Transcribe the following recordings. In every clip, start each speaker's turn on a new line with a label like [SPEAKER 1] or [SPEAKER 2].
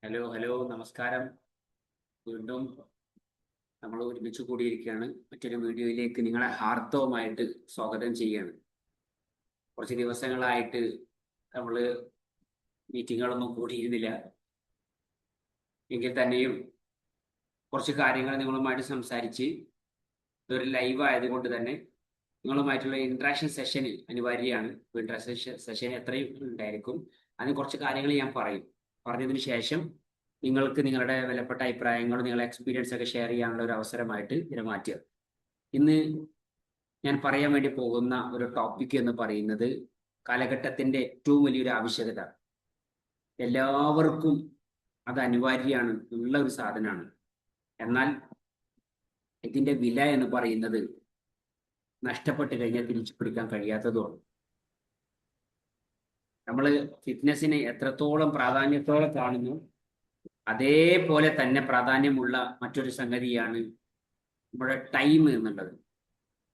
[SPEAKER 1] Hello hello നമസ്കാരം. വീണ്ടും നമ്മൾ ഒരുമിച്ച് കൂടിയിരിക്കുകയാണ്. മറ്റൊരു വീഡിയോയിലേക്ക് നിങ്ങളെ ഹാർദവമായിട്ട് സ്വാഗതം ചെയ്യാണ്. കുറച്ച് ദിവസങ്ങളായിട്ട് നമ്മൾ മീറ്റിങ്ങുകളൊന്നും കൂടിയിരുന്നില്ല. എങ്കിൽ തന്നെയും കുറച്ച് കാര്യങ്ങൾ നിങ്ങളുമായിട്ട് സംസാരിച്ച് ഇതൊരു ലൈവ് ആയതുകൊണ്ട് തന്നെ നിങ്ങളുമായിട്ടുള്ള ഇൻട്രാക്ഷൻ സെഷന് അനിവാര്യമാണ്. ഇൻട്രാക്ഷൻ സെഷൻ എത്രയും ഉണ്ടായിരിക്കും. അതിന് കുറച്ച് കാര്യങ്ങൾ ഞാൻ പറയും. പറഞ്ഞതിന് ശേഷം നിങ്ങൾക്ക് നിങ്ങളുടെ വിലപ്പെട്ട അഭിപ്രായങ്ങളും നിങ്ങളുടെ എക്സ്പീരിയൻസ് ഒക്കെ ഷെയർ ചെയ്യാനുള്ള ഒരു അവസരമായിട്ട് ഇതിനെ മാറ്റുക. ഇന്ന് ഞാൻ പറയാൻ വേണ്ടി പോകുന്ന ഒരു ടോപ്പിക് എന്ന് പറയുന്നത് കാലഘട്ടത്തിന്റെ ഏറ്റവും വലിയൊരു ആവശ്യകത. എല്ലാവർക്കും അത് അനിവാര്യമാണ്, ഉള്ള ഒരു സാധനമാണ്. എന്നാൽ ഇതിന്റെ വില എന്ന് പറയുന്നത് നഷ്ടപ്പെട്ട് കഴിഞ്ഞാൽ തിരിച്ചു പിടിക്കാൻ കഴിയാത്തതുമാണ്. നമ്മൾ ഫിറ്റ്നസിനെ എത്രത്തോളം പ്രാധാന്യത്തോടെ കാണുന്നു, അതേപോലെ തന്നെ പ്രാധാന്യമുള്ള മറ്റൊരു സംഗതിയാണ് നമ്മുടെ ടൈം എന്നുള്ളത്.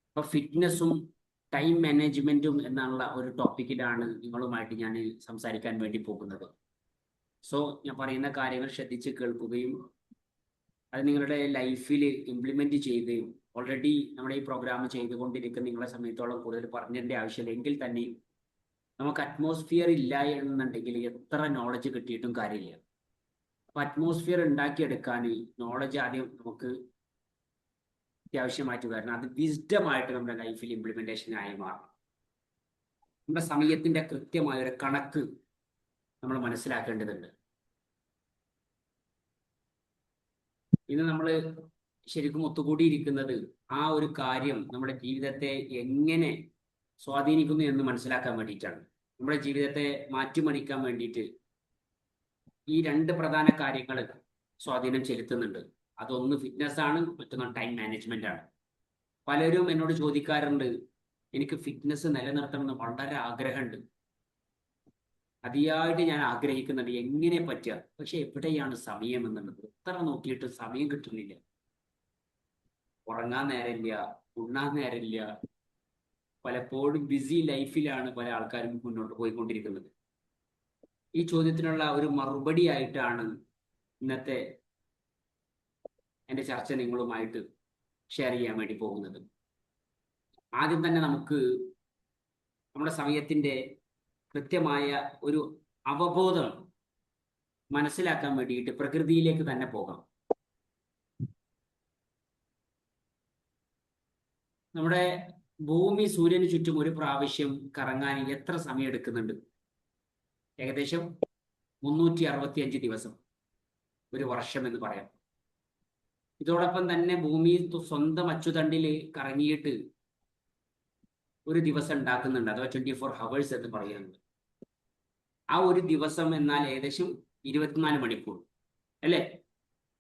[SPEAKER 1] അപ്പൊ ഫിറ്റ്നസ്സും ടൈം മാനേജ്മെന്റും എന്നുള്ള ഒരു ടോപ്പിക്കിലാണ് നിങ്ങളുമായിട്ട് ഞാൻ സംസാരിക്കാൻ വേണ്ടി പോകുന്നത്. സോ ഞാൻ പറയുന്ന കാര്യങ്ങൾ ശ്രദ്ധിച്ച് കേൾക്കുകയും അത് നിങ്ങളുടെ ലൈഫിൽ ഇംപ്ലിമെന്റ് ചെയ്യുകയും, ഓൾറെഡി നമ്മുടെ ഈ പ്രോഗ്രാം ചെയ്തുകൊണ്ടിരിക്കുന്ന നിങ്ങളെ സമയത്തോളം കൂടുതൽ പറഞ്ഞതിൻ്റെ ആവശ്യമില്ല. എങ്കിൽ തന്നെയും നമുക്ക് അറ്റ്മോസ്ഫിയർ ഇല്ല എന്നുണ്ടെങ്കിൽ എത്ര നോളജ് കിട്ടിയിട്ടും കാര്യമില്ല. അപ്പൊ അറ്റ്മോസ്ഫിയർ ഉണ്ടാക്കിയെടുക്കാൻ നോളജ് ആദ്യം നമുക്ക് അത്യാവശ്യമായിട്ട് വരണം. അത് വിസ്ഡമായിട്ട് നമ്മുടെ ലൈഫിൽ ഇംപ്ലിമെന്റേഷൻ ആയി മാറണം. നമ്മുടെ സമയത്തിന്റെ കൃത്യമായ ഒരു കണക്ക് നമ്മൾ മനസ്സിലാക്കേണ്ടതുണ്ട്. ഇന്ന് നമ്മൾ ശരിക്കും ഒത്തുകൂടിയിരിക്കുന്നത് ആ ഒരു കാര്യം നമ്മുടെ ജീവിതത്തെ എങ്ങനെ സ്വാധീനിക്കുന്നു എന്ന് മനസ്സിലാക്കാൻ വേണ്ടിയിട്ടാണ്. നമ്മുടെ ജീവിതത്തെ മാറ്റിമറിക്കാൻ വേണ്ടിയിട്ട് ഈ രണ്ട് പ്രധാന കാര്യങ്ങൾ സ്വാധീനം ചെലുത്തുന്നുണ്ട്. അതൊന്ന് ഫിറ്റ്നസ് ആണ്, മറ്റൊന്ന് ടൈം മാനേജ്മെന്റ് ആണ്. പലരും എന്നോട് ചോദിക്കാറുണ്ട്, എനിക്ക് ഫിറ്റ്നസ് നിലനിർത്തണം എന്ന് വളരെ ആഗ്രഹമുണ്ട്, അതിയായിട്ട് ഞാൻ ആഗ്രഹിക്കുന്നുണ്ട്, എങ്ങനെ പറ്റുക? പക്ഷെ എവിടെയാണ് സമയം എന്നുള്ളത്? എത്ര നോക്കിയിട്ട് സമയം കിട്ടുന്നില്ല. ഉറങ്ങാൻ നേരമില്ല, ഉണ്ണാൻ നേരമില്ല. പലപ്പോഴും ബിസി ലൈഫിലാണ് പല ആൾക്കാരും മുന്നോട്ട് പോയിക്കൊണ്ടിരിക്കുന്നത്. ഈ ചോദ്യത്തിനുള്ള ഒരു മറുപടി ആയിട്ടാണ് ഇന്നത്തെ എൻ്റെ ചർച്ച നിങ്ങളുമായിട്ട് ഷെയർ ചെയ്യാൻ വേണ്ടി പോകുന്നത്. ആദ്യം തന്നെ നമുക്ക് നമ്മുടെ സമയത്തിന്റെ കൃത്യമായ ഒരു അവബോധം മനസ്സിലാക്കാൻ വേണ്ടിയിട്ട് പ്രകൃതിയിലേക്ക് തന്നെ പോകാം. നമ്മുടെ ഭൂമി സൂര്യന് ചുറ്റും ഒരു പ്രാവശ്യം കറങ്ങാൻ എത്ര സമയം എടുക്കുന്നുണ്ട്? ഏകദേശം 365 ദിവസം, ഒരു വർഷം എന്ന് പറയാം. ഇതോടൊപ്പം തന്നെ ഭൂമി സ്വന്തം അച്ചുതണ്ടിൽ കറങ്ങിയിട്ട് ഒരു ദിവസം ഉണ്ടാക്കുന്നുണ്ട്, അഥവാ 24 ഹവേഴ്സ് എന്ന് പറയുന്നുണ്ട്. ആ ഒരു ദിവസം എന്നാൽ ഏകദേശം 24 മണിക്കൂർ അല്ലേ?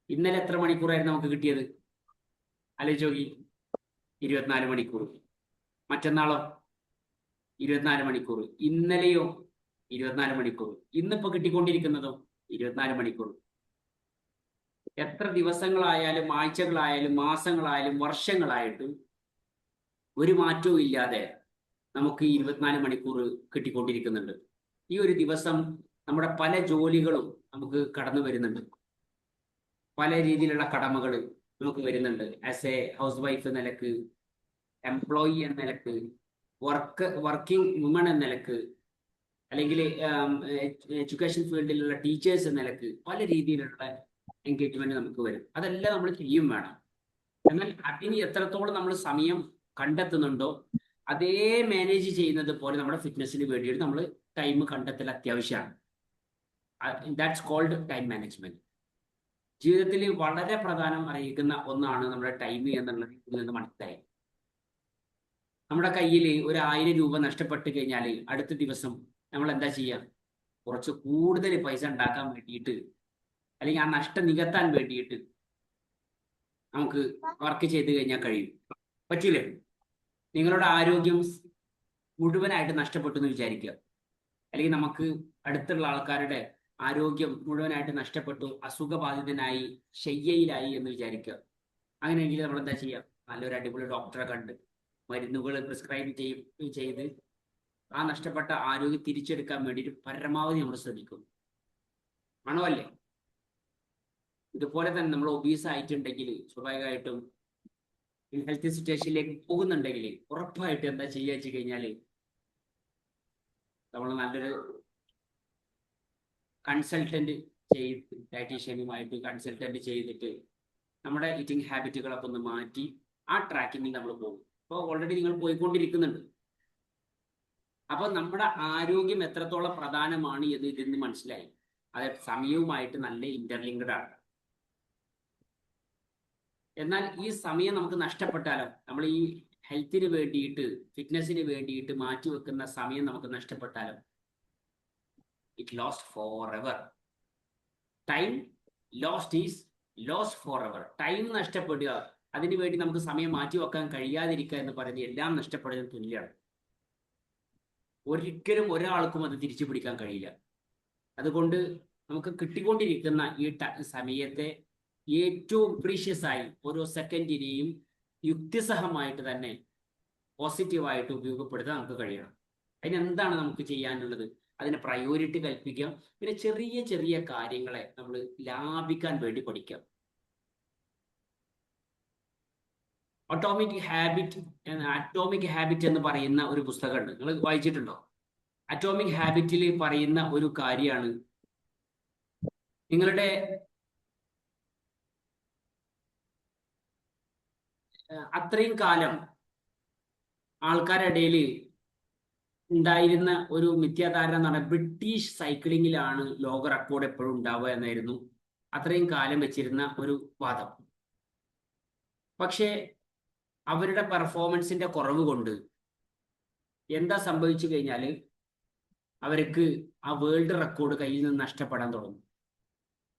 [SPEAKER 1] ഇന്നലെ എത്ര മണിക്കൂറായിരുന്നു നമുക്ക് കിട്ടിയത്? ആലോചിച്ച് നോക്കി. 24 മണിക്കൂർ. മറ്റന്നാളോ 24 മണിക്കൂർ. ഇന്നലെയോ 24 മണിക്കൂർ. ഇന്നിപ്പോ കിട്ടിക്കൊണ്ടിരിക്കുന്നതോ 24 മണിക്കൂർ. എത്ര ദിവസങ്ങളായാലും ആഴ്ചകളായാലും മാസങ്ങളായാലും വർഷങ്ങളായിട്ടും ഒരു മാറ്റവും ഇല്ലാതെ നമുക്ക് 24 മണിക്കൂർ കിട്ടിക്കൊണ്ടിരിക്കുന്നുണ്ട്. ഈ ഒരു ദിവസം നമ്മുടെ പല ജോലികളും നമുക്ക് കടന്നു വരുന്നുണ്ട്, പല രീതിയിലുള്ള കടമകൾ നമുക്ക് വരുന്നുണ്ട്. ആസ് എ ഹൗസ് വൈഫ് എന്ന നിലക്ക്, എംപ്ലോയി എന്ന നിലക്ക്, വർക്കിംഗ് വുമൺ എന്ന നിലക്ക്, അല്ലെങ്കിൽ എഡ്യൂക്കേഷൻ ഫീൽഡിലുള്ള ടീച്ചേഴ്സ് എന്ന നിലക്ക് പല രീതിയിലുള്ള എൻഗേജ്മെന്റ് നമുക്ക് വരും. അതെല്ലാം നമ്മൾ ചെയ്യും വേണം. എന്നാൽ അതിന് എത്രത്തോളം നമ്മൾ സമയം കണ്ടെത്തുന്നുണ്ടോ, അതേ മാനേജ് ചെയ്യുന്നത് പോലെ നമ്മുടെ ഫിറ്റ്നസിന് വേണ്ടിയിട്ട് നമ്മൾ ടൈം കണ്ടെത്തൽ അത്യാവശ്യമാണ്. That's called time management. ജീവിതത്തിൽ വളരെ പ്രാധാന്യം അറിയിക്കുന്ന ഒന്നാണ് നമ്മുടെ ടൈം എന്നുള്ളത് ഇതിൽ നിന്ന് മനസ്സിലായി. നമ്മുടെ കയ്യിൽ ഒരു 1000 രൂപ നഷ്ടപ്പെട്ട് കഴിഞ്ഞാൽ അടുത്ത ദിവസം നമ്മൾ എന്താ ചെയ്യുക? കുറച്ച് കൂടുതൽ പൈസ ഉണ്ടാക്കാൻ വേണ്ടിയിട്ട്, അല്ലെങ്കിൽ ആ നഷ്ടം നികത്താൻ വേണ്ടിയിട്ട് നമുക്ക് വർക്ക് ചെയ്ത് കഴിഞ്ഞാൽ കഴിയും. പറ്റൂലേ? നിങ്ങളുടെ ആരോഗ്യം മുഴുവനായിട്ട് നഷ്ടപ്പെട്ടു എന്ന് വിചാരിക്കുക, അല്ലെങ്കിൽ നമുക്ക് അടുത്തുള്ള ആൾക്കാരുടെ ആരോഗ്യം മുഴുവനായിട്ട് നഷ്ടപ്പെട്ടു, അസുഖബാധിതനായി ശയ്യയിലായി എന്ന് വിചാരിക്കുക. അങ്ങനെയെങ്കിൽ നമ്മൾ എന്താ ചെയ്യുക? നല്ലൊരു അടിപൊളി ഡോക്ടറെ കണ്ട് മരുന്നുകൾ പ്രിസ്ക്രൈബ് ചെയ്ത് ആ നഷ്ടപ്പെട്ട ആരോഗ്യം തിരിച്ചെടുക്കാൻ വേണ്ടിയിട്ട് പരമാവധി നമ്മൾ ശ്രമിക്കും. ആണോ അല്ലേ? ഇതുപോലെ തന്നെ നമ്മൾ ഒബീസ് ആയിട്ടുണ്ടെങ്കിൽ സ്വാഭാവികമായിട്ടും ഹെൽത്ത് സിറ്റുവേഷനിലേക്ക് പോകുന്നുണ്ടെങ്കിൽ ഉറപ്പായിട്ട് എന്താ ചെയ്യുക വെച്ച് കഴിഞ്ഞാൽ നമ്മൾ നല്ലൊരു കൺസൾട്ടന്റ് ചെയ്ത് ഡയറ്റീഷ്യനുമായിട്ട് കൺസൾട്ടന്റ് ചെയ്തിട്ട് നമ്മുടെ ഈറ്റിംഗ് ഹാബിറ്റുകളൊക്കെ ഒന്ന് മാറ്റി ആ ട്രാക്കിങ്ങിൽ നമ്മൾ പോകും. ഇപ്പോൾ ഓൾറെഡി നിങ്ങൾ പോയിക്കൊണ്ടിരിക്കുന്നുണ്ട്. അപ്പൊ നമ്മുടെ ആരോഗ്യം എത്രത്തോളം പ്രധാനമാണ് എന്ന് ഇതിന് മനസ്സിലായി. അത് സമയവുമായിട്ട് നല്ല ഇന്റർലിങ്ക്ഡ് ആണ്. എന്നാൽ ഈ സമയം നമുക്ക് നഷ്ടപ്പെട്ടാലോ, നമ്മൾ ഈ ഹെൽത്തിന് വേണ്ടിയിട്ട് ഫിറ്റ്നസിന് വേണ്ടിയിട്ട് മാറ്റിവെക്കുന്ന സമയം നമുക്ക് നഷ്ടപ്പെട്ടാലോ, it lost forever. Time lost is lost forever. Time നഷ്ടപ്പെടുക, അതിനുവേണ്ടി നമുക്ക് സമയം മാറ്റിവെക്കാൻ കഴിയാതിരിക്കുക എന്ന് പറയുന്നത് എല്ലാം നഷ്ടപ്പെടുന്നതിന് തുല്യമാണ്. ഒരിക്കലും ഒരാൾക്കും അത് തിരിച്ചു പിടിക്കാൻ കഴിയില്ല. അതുകൊണ്ട് നമുക്ക് കിട്ടിക്കൊണ്ടിരിക്കുന്ന ഈ സമയത്തെ ഏറ്റവും പ്രീഷ്യസ് ആയി ഓരോ സെക്കൻഡിനെയും യുക്തിസഹമായിട്ട് തന്നെ പോസിറ്റീവായിട്ട് ഉപയോഗപ്പെടുത്താൻ നമുക്ക് കഴിയണം. അതിനെന്താണ് നമുക്ക് ചെയ്യാനുള്ളത്? അതിന് പ്രയോറിറ്റി കൽപ്പിക്കാം. പിന്നെ ചെറിയ ചെറിയ കാര്യങ്ങളെ നമ്മൾ ലാഭിക്കാൻ വേണ്ടി പഠിക്കാം. അറ്റോമിക് ഹാബിറ്റ് എന്ന് പറയുന്ന ഒരു പുസ്തകമുണ്ട്, നിങ്ങൾ വായിച്ചിട്ടുണ്ടോ? അറ്റോമിക് ഹാബിറ്റിൽ പറയുന്ന ഒരു കാര്യമാണ്, നിങ്ങളുടെ അത്രയും കാലം ആൾക്കാരുടെ ഇടയിൽ ഉണ്ടായിരുന്ന ഒരു മിഥ്യാധാരണ എന്ന് പറഞ്ഞാൽ ബ്രിട്ടീഷ് സൈക്ലിങ്ങിലാണ് ലോക റെക്കോർഡ് എപ്പോഴും ഉണ്ടാവുക എന്നായിരുന്നു അത്രയും കാലം വെച്ചിരുന്ന ഒരു വാദം. പക്ഷേ അവരുടെ പെർഫോമൻസിന്റെ കുറവ് കൊണ്ട് എന്താ സംഭവിച്ചു കഴിഞ്ഞാൽ അവർക്ക് ആ വേൾഡ് റെക്കോർഡ് കയ്യിൽ നിന്ന് നഷ്ടപ്പെടാൻ തുടങ്ങും.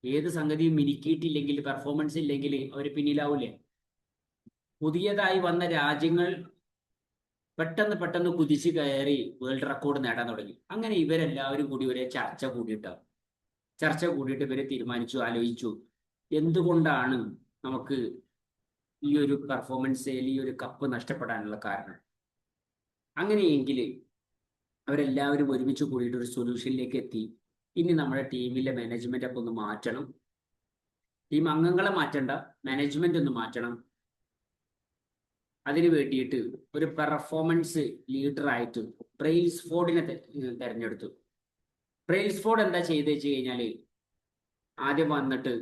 [SPEAKER 1] ഏത് സംഗതിയും മിനുക്കിയിട്ടില്ലെങ്കിൽ, പെർഫോമൻസ് ഇല്ലെങ്കിൽ അവർ പിന്നിലാവൂലേ? പുതിയതായി വന്ന രാജ്യങ്ങൾ പെട്ടെന്ന് കുതിച്ചു കയറി വേൾഡ് റെക്കോർഡ് നേടാൻ തുടങ്ങി. അങ്ങനെ ഇവരെല്ലാവരും കൂടി ഒരു ചർച്ച കൂടിയിട്ട് ഇവരെ ആലോചിച്ചു എന്തുകൊണ്ടാണ് നമുക്ക് ഈ ഒരു പെർഫോമൻസിൽ ഈ ഒരു കപ്പ് നഷ്ടപ്പെടാനുള്ള കാരണം. അങ്ങനെയെങ്കിൽ അവരെല്ലാവരും ഒരുമിച്ച് കൂടിയിട്ട് ഒരു സൊല്യൂഷനിലേക്ക് എത്തി. ഇനി നമ്മുടെ ടീമിലെ മാനേജ്മെന്റ് ഒക്കെ ഒന്ന് മാറ്റണം. ടീം അംഗങ്ങളെ മാറ്റണ്ട, മാനേജ്മെന്റ് ഒന്ന് മാറ്റണം. അതിന് വേണ്ടിയിട്ട് ഒരു പെർഫോമൻസ് ലീഡറായിട്ട് ബ്രെയിൽസ്ഫോർഡിനെ തെരഞ്ഞെടുത്തു. ബ്രെയിൽസ്ഫോർഡ് എന്താ ചെയ്ത് വെച്ച് കഴിഞ്ഞാൽ, ആദ്യം വന്നിട്ട്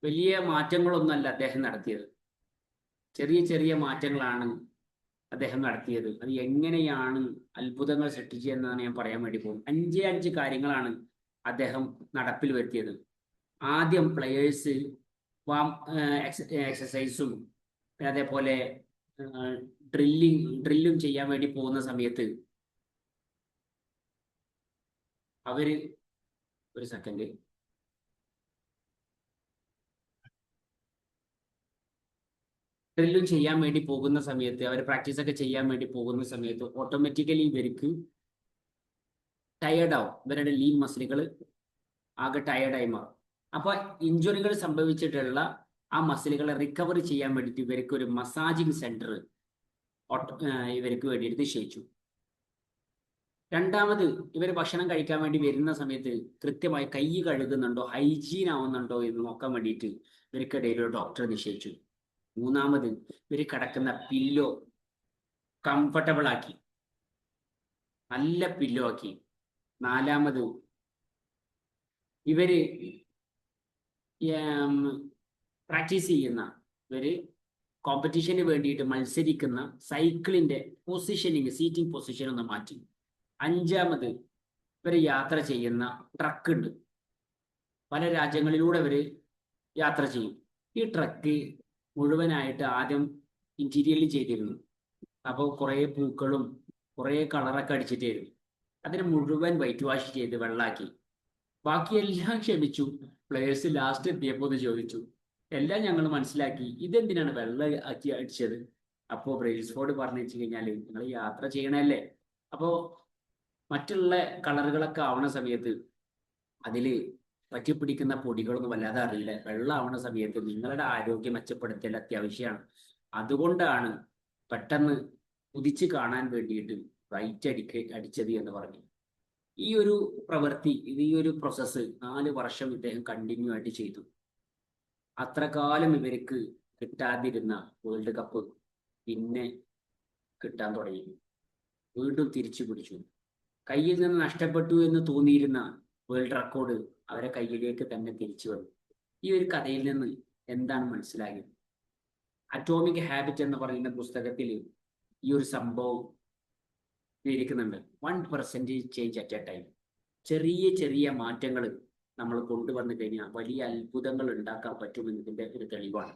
[SPEAKER 1] വലിയ മാറ്റങ്ങളൊന്നുമല്ല അദ്ദേഹം നടത്തിയത്, ചെറിയ ചെറിയ മാറ്റങ്ങളാണ് അദ്ദേഹം നടത്തിയത്. അത് എങ്ങനെയാണ് അത്ഭുതങ്ങൾ സൃഷ്ടിച്ചതെന്നാണ് ഞാൻ പറയാൻ വേണ്ടി പോകും. 5 കാര്യങ്ങളാണ് അദ്ദേഹം നടപ്പിൽ വരുത്തിയത്. ആദ്യം പ്ലെയേഴ്സ് എക്സസൈസും അതേപോലെ ഡ്രില്ലും ചെയ്യാൻ വേണ്ടി പോകുന്ന സമയത്ത് അവര് ഒരു സെക്കൻഡ് ഡ്രില്ലും ചെയ്യാൻ വേണ്ടി പോകുന്ന സമയത്ത് അവർ പ്രാക്ടീസൊക്കെ ചെയ്യാൻ വേണ്ടി പോകുന്ന സമയത്ത് ഓട്ടോമാറ്റിക്കലി ഇവർക്ക് ടയേർഡാവും. ഇവരുടെ ലീൻ മസിലുകൾ ആകെ ടയേർഡായി മാറും. അപ്പോൾ ഇഞ്ചുറികൾ സംഭവിച്ചിട്ടുള്ള ആ മസിലുകളെ റിക്കവറി ചെയ്യാൻ വേണ്ടിയിട്ട് ഇവർക്ക് ഒരു മസാജിങ് സെന്റർ ഇവർക്ക് വേണ്ടിയിട്ട് നിശ്ചയിച്ചു. രണ്ടാമത്, ഇവർ ഭക്ഷണം കഴിക്കാൻ വേണ്ടി വരുന്ന സമയത്ത് കൃത്യമായി കൈ കഴുകുന്നുണ്ടോ, ഹൈജീൻ ആവുന്നുണ്ടോ എന്ന് നോക്കാൻ വേണ്ടിയിട്ട് ഇവർക്കിടയിൽ ഒരു ഡോക്ടറെ നിശ്ചയിച്ചു. മൂന്നാമത്, ഇവർ കിടക്കുന്ന പില്ലോ കംഫർട്ടബിൾ ആക്കി, നല്ല പില്ലോ ആക്കി. നാലാമത്, ഇവര് പ്രാക്ടീസ് ചെയ്യുന്ന ഇവര് കോമ്പറ്റീഷന് വേണ്ടിയിട്ട് മത്സരിക്കുന്ന സൈക്കിളിന്റെ പൊസിഷനിങ്, സീറ്റിംഗ് പൊസിഷൻ ഒന്ന് മാറ്റി. അഞ്ചാമത്, ഇവർ യാത്ര ചെയ്യുന്ന ട്രക്ക് ഉണ്ട്, പല രാജ്യങ്ങളിലൂടെ ഇവർ യാത്ര ചെയ്യും. ഈ ട്രക്ക് മുഴുവനായിട്ട് ആദ്യം ഇന്റീരിയറിൽ ചെയ്തിരുന്നു. അപ്പോൾ കുറേ പൂക്കളും കുറേ കളറൊക്കെ അടിച്ചിട്ടായിരുന്നു. അതിന് മുഴുവൻ വൈറ്റ് വാഷ് ചെയ്ത് വെള്ളാക്കി. ബാക്കിയെല്ലാം ക്ഷമിച്ചു. പ്ലേയേഴ്സ് ലാസ്റ്റ് എത്തിയപ്പോൾ ഒന്ന് ചോദിച്ചു, എല്ലാം ഞങ്ങൾ മനസ്സിലാക്കി, ഇതെന്തിനാണ് വെള്ളം ആക്കി അടിച്ചത്? അപ്പോൾ ബ്രെയിൽസ്ഫോർഡ് പറഞ്ഞു വെച്ച് കഴിഞ്ഞാൽ, നിങ്ങൾ യാത്ര ചെയ്യണല്ലേ, അപ്പോൾ മറ്റുള്ള കളറുകളൊക്കെ ആവണ സമയത്ത് അതിൽ പറ്റിപ്പിടിക്കുന്ന പൊടികളൊന്നും വല്ലാതെ അറിയില്ല. വെള്ളം ആവണ സമയത്ത് നിങ്ങളുടെ ആരോഗ്യം മെച്ചപ്പെടുത്തേണ്ട അത്യാവശ്യമാണ്. അതുകൊണ്ടാണ് പെട്ടെന്ന് കുതിച്ച് കാണാൻ വേണ്ടിയിട്ട് വൈറ്റ് അടിച്ചത് എന്ന് പറഞ്ഞു. ഈ ഒരു പ്രവൃത്തി, ഈ ഒരു പ്രോസസ്സ് 4 വർഷം ഇദ്ദേഹം കണ്ടിന്യൂ ആയിട്ട് ചെയ്തു. അത്ര കാലം ഇവർക്ക് കിട്ടാതിരുന്ന വേൾഡ് കപ്പ് പിന്നെ കിട്ടാൻ തുടങ്ങി. വീണ്ടും തിരിച്ചു പിടിച്ചു. കയ്യിൽ നിന്ന് നഷ്ടപ്പെട്ടു എന്ന് തോന്നിയിരുന്ന വേൾഡ് റെക്കോർഡ് അവരെ കയ്യിലേക്ക് തന്നെ തിരിച്ചു വന്നു. ഈ ഒരു കഥയിൽ നിന്ന് എന്താണ് മനസ്സിലായത്? അറ്റോമിക് ഹാബിറ്റ് എന്ന് പറയുന്ന പുസ്തകത്തിൽ ഈ ഒരു സംഭവം വിവരിക്കുന്നുണ്ട്. 1% ചേഞ്ച് അറ്റ് എ ടൈം. ചെറിയ ചെറിയ മാറ്റങ്ങൾ നമ്മൾ കൊണ്ടുവന്നു കഴിഞ്ഞാൽ വലിയ അത്ഭുതങ്ങൾ ഉണ്ടാക്കാൻ പറ്റുമെന്നതിൻ്റെ ഒരു തെളിവാണ്.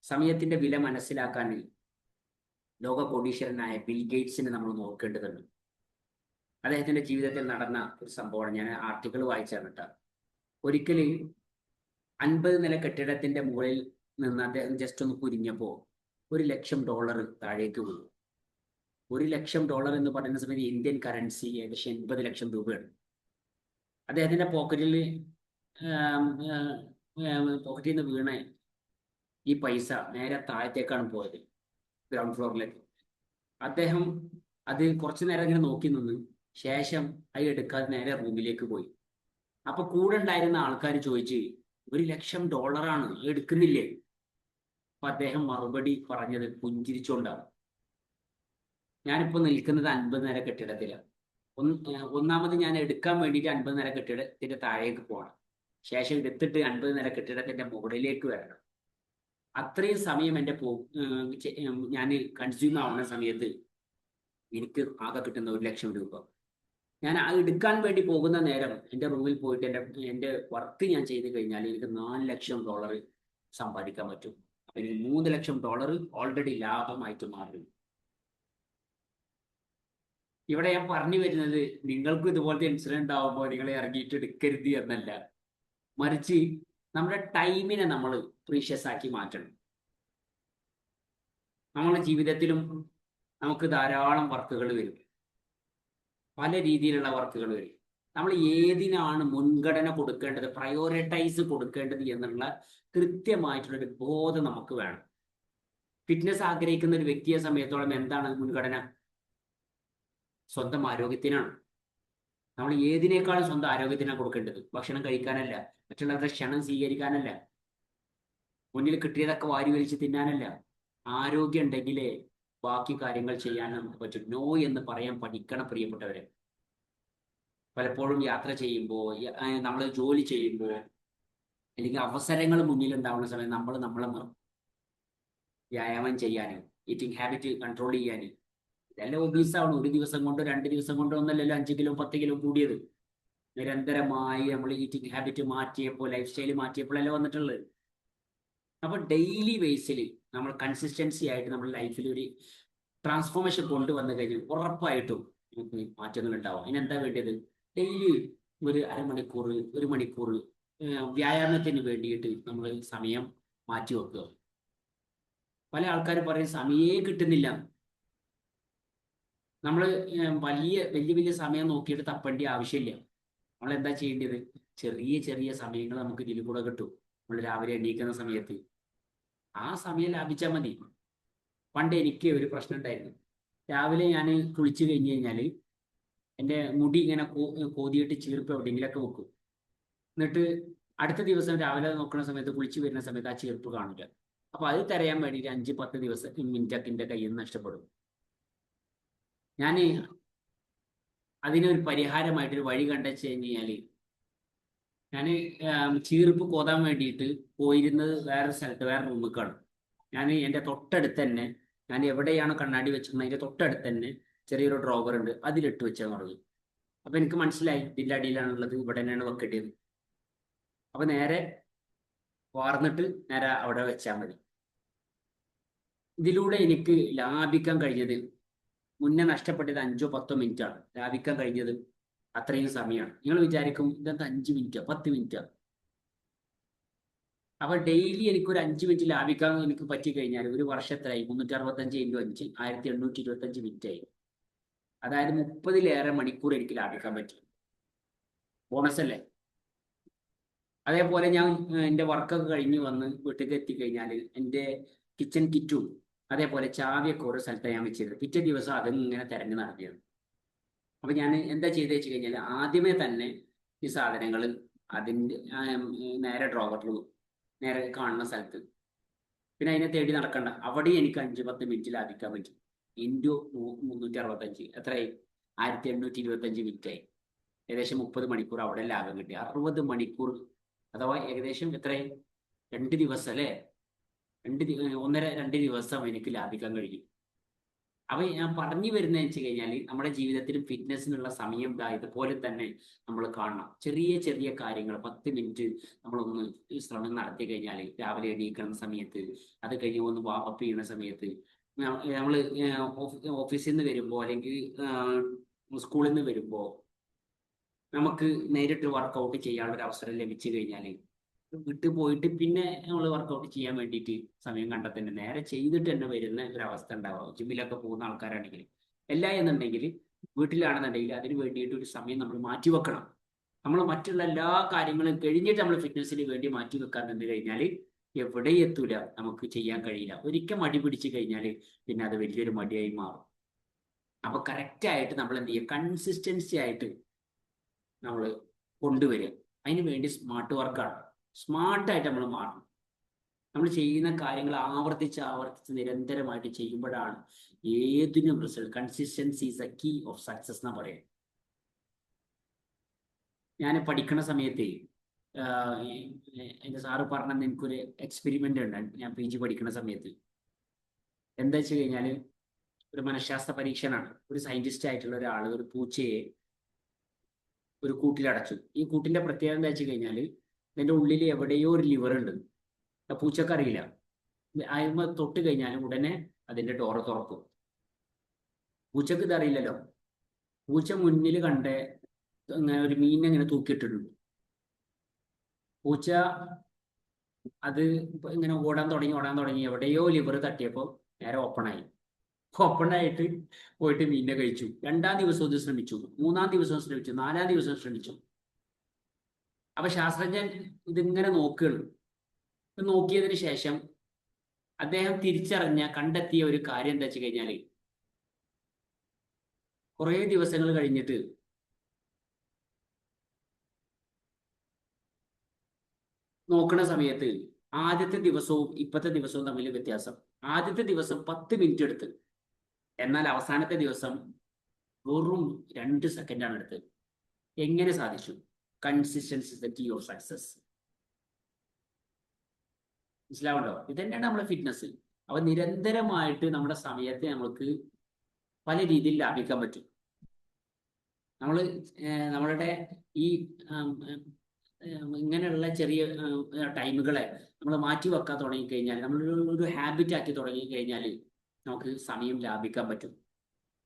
[SPEAKER 1] സമയത്തിന്റെ വില മനസ്സിലാക്കാൻ ലോക കോടീശ്വരനായ ബിൽ ഗേറ്റ്സിനെ നമ്മൾ നോക്കേണ്ടതുണ്ട്. അദ്ദേഹത്തിന്റെ ജീവിതത്തിൽ നടന്ന ഒരു സംഭവമാണ്. ഞാൻ ആർട്ടിക്കിൾ വായിച്ചാണ് കേട്ടോ. ഒരിക്കൽ 50 നില കെട്ടിടത്തിന്റെ മുകളിൽ നിന്ന് അദ്ദേഹം ജസ്റ്റ് ഒന്ന് കുരിഞ്ഞപ്പോൾ $1,00,000 താഴേക്ക് വീണു. $1,00,000 എന്ന് പറയുന്ന സമയത്ത് ഇന്ത്യൻ കറൻസി ഏകദേശം 80 ലക്ഷം രൂപയാണ്. അദ്ദേഹത്തിന്റെ പോക്കറ്റിൽ നിന്ന് വീണ ഈ പൈസ നേരെ താഴത്തേക്കാണ് പോയത്, ഗ്രൗണ്ട് ഫ്ലോറിലേക്ക്. അദ്ദേഹം അത് കുറച്ചു നേരം ഇങ്ങനെ നോക്കി നിന്ന് ശേഷം അത് എടുക്കാതെ നേരെ റൂമിലേക്ക് പോയി. അപ്പൊ കൂടെ ഉണ്ടായിരുന്ന ആൾക്കാർ ചോദിച്ച്, $1,00,000 എടുക്കുന്നില്ലേ? അപ്പൊ അദ്ദേഹം മറുപടി പറഞ്ഞത് പുഞ്ചിരിച്ചുകൊണ്ടാണ്. ഞാനിപ്പോ നിൽക്കുന്നത് 50 നില കെട്ടിടത്തിലാണ്. ഒന്നാമത് ഞാൻ എടുക്കാൻ വേണ്ടിയിട്ട് 50 നില കെട്ടിടത്തിന്റെ താഴേക്ക് പോകണം. ശേഷം എടുത്തിട്ട് 50 നില കെട്ടിടത്തിന്റെ മുകളിലേക്ക് വരണം. അത്രയും സമയം എൻ്റെ ഞാൻ കൺസ്യൂം ആവുന്ന സമയത്ത് എനിക്ക് ആകെ കിട്ടുന്ന $1,00,000. ഞാൻ അത് എടുക്കാൻ വേണ്ടി പോകുന്ന നേരം എൻ്റെ റൂമിൽ പോയിട്ട് എൻ്റെ വർക്ക് ഞാൻ ചെയ്ത് കഴിഞ്ഞാൽ എനിക്ക് $4,00,000 സമ്പാദിക്കാൻ പറ്റും. അപ്പൊ എനിക്ക് $3,00,000 ഓൾറെഡി ലാഭമായിട്ട് മാറും. ഇവിടെ ഞാൻ പറഞ്ഞു വരുന്നത് നിങ്ങൾക്കും ഇതുപോലത്തെ ഇൻസിഡന്റ് ആവുമ്പോൾ നിങ്ങൾ ഇറങ്ങിയിട്ട് എടുക്കരുത് എന്നല്ല, മറിച്ച് നമ്മുടെ ടൈമിനെ നമ്മൾ പ്രീഷ്യസ് ആക്കി മാറ്റണം. നമ്മുടെ ജീവിതത്തിലും നമുക്ക് ധാരാളം വർക്കുകൾ വരും, പല രീതിയിലുള്ള വർക്കുകൾ വരും. നമ്മൾ ഏതിനാണ് മുൻഗണന കൊടുക്കേണ്ടത്, പ്രയോറിറ്റൈസ് കൊടുക്കേണ്ടത് എന്നുള്ള കൃത്യമായിട്ടുള്ളൊരു ബോധം നമുക്ക് വേണം. ഫിറ്റ്നസ് ആഗ്രഹിക്കുന്ന ഒരു വ്യക്തിയെ സമയത്തോളം എന്താണ് മുൻഗണന? സ്വന്തം ആരോഗ്യത്തിനാണ്. നമ്മൾ ഏതിനേക്കാളും സ്വന്തം ആരോഗ്യത്തിനാണ് കൊടുക്കേണ്ടത്. ഭക്ഷണം കഴിക്കാനല്ല, മറ്റുള്ളവരുടെ ക്ഷണം സ്വീകരിക്കാനല്ല, മുന്നിൽ കിട്ടിയതൊക്കെ വാരി വലിച്ച് തിന്നാനല്ല. ആരോഗ്യം ഉണ്ടെങ്കിലേ ബാക്കി കാര്യങ്ങൾ ചെയ്യാൻ നമുക്ക് പറ്റും. നോ എന്ന് പറയാൻ പഠിക്കണം പ്രിയപ്പെട്ടവരെ. പലപ്പോഴും യാത്ര ചെയ്യുമ്പോൾ, നമ്മൾ ജോലി ചെയ്യുമ്പോൾ, അല്ലെങ്കിൽ അവസരങ്ങൾ മുന്നിൽ ഉണ്ടാവുന്ന സമയം നമ്മളെ വ്യായാമം ചെയ്യാനും ഈറ്റിംഗ് ഹാബിറ്റ് കൺട്രോൾ ചെയ്യാനും ഇതെല്ലാം ഒബീസാവണം. ഒരു ദിവസം കൊണ്ടോ 2 ദിവസം കൊണ്ടോ ഒന്നല്ലല്ലോ 5 കിലോ 10 കിലോ കൂടിയത്. നിരന്തരമായി നമ്മൾ ഈറ്റിംഗ് ഹാബിറ്റ് മാറ്റിയപ്പോൾ, ലൈഫ് സ്റ്റൈൽ മാറ്റിയപ്പോഴല്ലേ വന്നിട്ടുള്ളത്. അപ്പൊ ഡെയിലി ബേസിൽ നമ്മൾ കൺസിസ്റ്റൻസി ആയിട്ട് നമ്മുടെ ലൈഫിൽ ഒരു ട്രാൻസ്ഫോർമേഷൻ കൊണ്ടുവന്നു കഴിഞ്ഞാൽ ഉറപ്പായിട്ടും നമുക്ക് മാറ്റങ്ങൾ ഉണ്ടാവും. അതിനെന്താ വേണ്ടത്? ഡെയിലി ഒരു അരമണിക്കൂർ 1 മണിക്കൂർ വ്യായാമത്തിന് വേണ്ടിയിട്ട് നമ്മൾ സമയം മാറ്റി വെക്കുക. പല ആൾക്കാർ പറയും സമയേ കിട്ടുന്നില്ല. നമ്മൾ വലിയ വലിയ സമയം നോക്കിയിട്ട് തപ്പേണ്ട ആവശ്യമില്ല. നമ്മൾ എന്താ ചെയ്യേണ്ടത്? ചെറിയ ചെറിയ സമയങ്ങൾ നമുക്ക് ഇതിൽ കൂടെ കിട്ടും. നമ്മൾ രാവിലെ എണീക്കുന്ന സമയത്ത് ആ സമയം ലാഭിച്ചാൽ മതി. പണ്ട് എനിക്ക് ഒരു പ്രശ്നം ഉണ്ടായിരുന്നു. രാവിലെ ഞാൻ കുളിച്ചു കഴിഞ്ഞ് കഴിഞ്ഞാൽ എൻ്റെ മുടി ഇങ്ങനെ കോതിയിട്ട് ചീർപ്പ് എവിടെയെങ്കിലൊക്കെ വെക്കും. എന്നിട്ട് അടുത്ത ദിവസം രാവിലെ നോക്കുന്ന സമയത്ത്, കുളിച്ചു വരുന്ന സമയത്ത് ആ ചീർപ്പ് കാണില്ല. അപ്പൊ അത് തരയാൻ വേണ്ടിയിട്ട് 5-10 മിനിറ്റൊക്കെ എൻ്റെ കയ്യിൽ നിന്ന് നഷ്ടപ്പെടും. ഞാൻ അതിനൊരു പരിഹാരമായിട്ടൊരു വഴി കണ്ടെച്ച് കഴിഞ്ഞാൽ, ഞാൻ ചീർപ്പ് കോതാൻ വേണ്ടിയിട്ട് പോയിരുന്നത് വേറെ സ്ഥലത്ത്, വേറെ റൂമിലേക്കാണ്. ഞാൻ എൻ്റെ തൊട്ടടുത്ത് തന്നെ, ഞാൻ എവിടെയാണോ കണ്ണാടി വെച്ചിരുന്നത് അതിൻ്റെ തൊട്ടടുത്ത് തന്നെ ചെറിയൊരു ഡ്രോവർ ഉണ്ട്, അതിലിട്ട് വെച്ചാൽ തുടങ്ങി. അപ്പൊ എനിക്ക് മനസ്സിലായി ഇതിൻ്റെ അടിയിലാണുള്ളത്, ഇവിടെ തന്നെയാണ് വെക്കേണ്ടത്. അപ്പൊ നേരെ വാർന്നിട്ട് നേരെ അവിടെ വെച്ചാൽ മതി. ഇതിലൂടെ എനിക്ക് ലാഭിക്കാൻ കഴിഞ്ഞത്, മുന്നേ നഷ്ടപ്പെട്ടത് 5-10 മിനിറ്റാണ്, ലാഭിക്കാൻ കഴിഞ്ഞത് അത്രയും സമയമാണ്. നിങ്ങൾ വിചാരിക്കും ഇതെന്താ 5 മിനിറ്റോ 10 മിനിറ്റോ? അപ്പൊ ഡെയിലി എനിക്കൊരു 5 മിനിറ്റ് ലാഭിക്കാൻ എനിക്ക് പറ്റിക്കഴിഞ്ഞാൽ ഒരു വർഷത്തിലായി 365 × 5 1825 മിനിറ്റ് ആയി. അതായത് 30-ലേറെ മണിക്കൂർ എനിക്ക് ലാഭിക്കാൻ പറ്റി. ബോണസ് അല്ലേ? അതേപോലെ ഞാൻ എൻ്റെ വർക്കൊക്കെ കഴിഞ്ഞ് വന്ന് വീട്ടിലേക്ക് എത്തിക്കഴിഞ്ഞാൽ എൻ്റെ കിച്ചൺ കിറ്റും അതേപോലെ ചാവിയൊക്കെ ഓരോ സ്ഥലത്താണ് ഞാൻ വെച്ചിരുന്നത്. പിറ്റേ ദിവസം അതിങ്ങനെ തിരഞ്ഞു നടത്തിയത്. അപ്പൊ ഞാൻ എന്താ ചെയ്തെന്ന് വെച്ച് കഴിഞ്ഞാൽ, ആദ്യമേ തന്നെ ഈ സാധനങ്ങൾ അതിൻ്റെ നേരെ ഡ്രോവറിൽ നേരെ കാണുന്ന സ്ഥലത്ത്. പിന്നെ അതിനെ തേടി നടക്കണ്ട. അവിടെയും എനിക്ക് 5-10 മിനിറ്റ് ലാഭിക്കാൻ പറ്റും. ഇൻറ്റു 365 എത്രയായി? 1825 മിനിറ്റായി. ഏകദേശം 30 മണിക്കൂർ അവിടെ ലാഭം കിട്ടി. 60 മണിക്കൂർ അഥവാ ഏകദേശം എത്രയായി? 2 ദിവസം അല്ലേ? 2 ദിവസം എനിക്ക് ലാഭിക്കാൻ കഴിയും. അപ്പൊ ഞാൻ പറഞ്ഞു വരുന്നതെന്ന് വെച്ച് കഴിഞ്ഞാൽ നമ്മുടെ ജീവിതത്തിലും ഫിറ്റ്നസിനുള്ള സമയം ഇതുപോലെ തന്നെ നമ്മൾ കാണണം. ചെറിയ ചെറിയ കാര്യങ്ങൾ 10 മിനിറ്റ് നമ്മളൊന്ന് ശ്രമം നടത്തി കഴിഞ്ഞാൽ, രാവിലെ എണീക്കുന്ന സമയത്ത്, അത് കഴിഞ്ഞ് ഒന്ന് വാമപ്പ് ചെയ്യുന്ന സമയത്ത്, നമ്മൾ ഓഫീസിൽ നിന്ന് വരുമ്പോൾ അല്ലെങ്കിൽ സ്കൂളിൽ നിന്ന് വരുമ്പോൾ നമുക്ക് നേരിട്ട് വർക്കൗട്ട് ചെയ്യാനുള്ള ഒരു അവസരം ലഭിച്ചു കഴിഞ്ഞാൽ വിട്ടു പോയിട്ട് പിന്നെ നമ്മൾ വർക്കൗട്ട് ചെയ്യാൻ വേണ്ടിയിട്ട് സമയം കണ്ടെത്തേണ്ട, നേരെ ചെയ്തിട്ട് തന്നെ വരുന്ന ഒരു അവസ്ഥ ഉണ്ടാവുക. ജിമ്മിലൊക്കെ പോകുന്ന ആൾക്കാരാണെങ്കിൽ. അല്ല എന്നുണ്ടെങ്കിൽ വീട്ടിലാണെന്നുണ്ടെങ്കിൽ അതിന് വേണ്ടിയിട്ട് ഒരു സമയം നമ്മൾ മാറ്റി വെക്കണം. നമ്മൾ മറ്റുള്ള എല്ലാ കാര്യങ്ങളും കഴിഞ്ഞിട്ട് നമ്മൾ ഫിറ്റ്നസിന് വേണ്ടി മാറ്റി വെക്കാൻ നിന്ന് കഴിഞ്ഞാൽ എവിടെ എത്തൂല, നമുക്ക് ചെയ്യാൻ കഴിയില്ല. ഒരിക്കൽ മടി പിടിച്ചു കഴിഞ്ഞാൽ പിന്നെ അത് വലിയൊരു മടിയായി മാറും. അപ്പൊ കറക്റ്റായിട്ട് നമ്മൾ എന്ത് ചെയ്യുക? കൺസിസ്റ്റൻസി ആയിട്ട് നമ്മൾ കൊണ്ടുവരിക. അതിന് വേണ്ടി സ്മാർട്ട് വർക്കാണ്. സ്മാർട്ടായിട്ട് നമ്മൾ മാറണം. നമ്മൾ ചെയ്യുന്ന കാര്യങ്ങൾ ആവർത്തിച്ച് നിരന്തരമായിട്ട് ചെയ്യുമ്പോഴാണ് ഏതിനും result. Consistency is a key of success എന്നാ പറയുന്നത്. ഞാൻ പഠിക്കുന്ന സമയത്ത് എൻ്റെ സാറ് പറഞ്ഞ എനിക്കൊരു എക്സ്പെരിമെൻ്റ് ഉണ്ട്. ഞാൻ PG പഠിക്കുന്ന സമയത്ത് എന്താ വെച്ച് കഴിഞ്ഞാൽ ഒരു മനഃശാസ്ത്ര പരീക്ഷണമാണ്. ഒരു സയന്റിസ്റ്റ് ആയിട്ടുള്ള ഒരാൾ ഒരു പൂച്ചയെ ഒരു കൂട്ടിലടച്ചു. ഈ കൂട്ടിന്റെ പ്രത്യേകത എന്താ വെച്ച് കഴിഞ്ഞാൽ അതിൻ്റെ ഉള്ളിൽ എവിടെയോ ഒരു ലിവർ ഉണ്ട്. പൂച്ചക്ക് അറിയില്ല. അയിമ തൊട്ട് കഴിഞ്ഞാൽ ഉടനെ അതിന്റെ ഡോറ് തുറക്കും. പൂച്ചക്ക് ഇതറിയില്ലല്ലോ. പൂച്ച മുന്നിൽ കണ്ട ഇങ്ങനെ ഒരു മീനിനെ ഇങ്ങനെ തൂക്കിയിട്ടിട്ടുണ്ട്. പൂച്ച അത് ഇങ്ങനെ ഓടാൻ തുടങ്ങി എവിടെയോ ലിവർ തട്ടിയപ്പോൾ നേരെ ഓപ്പണായിട്ട് പോയിട്ട് മീനിനെ കഴിച്ചു. 2-ാം ദിവസവും ഇത് ശ്രമിച്ചു, 3-ാം ദിവസവും ശ്രമിച്ചു, 4-ാം ദിവസവും ശ്രമിച്ചു. അപ്പൊ ശാസ്ത്രജ്ഞൻ ഇതിങ്ങനെ നോക്കിയതിന് ശേഷം അദ്ദേഹം കണ്ടെത്തിയ ഒരു കാര്യം എന്താ വെച്ച് കഴിഞ്ഞാല്, കുറേ ദിവസങ്ങൾ കഴിഞ്ഞിട്ട് നോക്കുന്ന സമയത്ത് ആദ്യത്തെ ദിവസവും ഇപ്പത്തെ ദിവസവും തമ്മിൽ വ്യത്യാസം. ആദ്യത്തെ ദിവസം 10 മിനിറ്റ് എടുത്ത്, എന്നാൽ അവസാനത്തെ ദിവസം വെറും 2 സെക്കൻഡാണ് എടുത്തത്. എങ്ങനെ സാധിച്ചു? Consistency is the key of success. മനസ്സിലാവുണ്ടോ? ഇത് തന്നെയാണ് നമ്മുടെ ഫിറ്റ്നസ്. അപ്പൊ നിരന്തരമായിട്ട് നമ്മുടെ സമയത്തെ നമുക്ക് പല രീതിയിൽ ലാഭിക്കാൻ പറ്റും. നമ്മളുടെ ഈ ഇങ്ങനെയുള്ള ചെറിയ ടൈമുകളെ നമ്മൾ മാറ്റി വെക്കാൻ തുടങ്ങിക്കഴിഞ്ഞാൽ, നമ്മളൊരു ഹാബിറ്റ് ആക്കി തുടങ്ങിക്കഴിഞ്ഞാൽ നമുക്ക് സമയം ലാഭിക്കാൻ പറ്റും.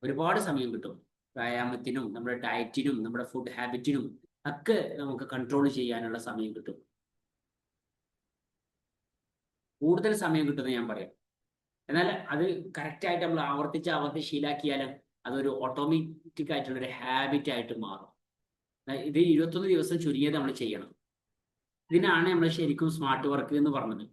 [SPEAKER 1] ഒരുപാട് സമയം കിട്ടും. വ്യായാമത്തിനും നമ്മുടെ ഡയറ്റിനും നമ്മുടെ ഫുഡ് ഹാബിറ്റിനും ഒക്കെ നമുക്ക് കൺട്രോൾ ചെയ്യാനുള്ള സമയം കിട്ടും. കൂടുതൽ സമയം കിട്ടുമെന്ന് ഞാൻ പറയാം. എന്നാൽ അത് കറക്റ്റായിട്ട് നമ്മൾ ആവർത്തിച്ച് ശീലാക്കിയാലും അതൊരു ഓട്ടോമാറ്റിക് ആയിട്ടുള്ളൊരു ഹാബിറ്റ് ആയിട്ട് മാറും. ഇത് 21 ദിവസം ചുരുങ്ങിയത് നമ്മൾ ചെയ്യണം. ഇതിനാണ് നമ്മൾ ശരിക്കും സ്മാർട്ട് വർക്ക് എന്ന് പറഞ്ഞത്.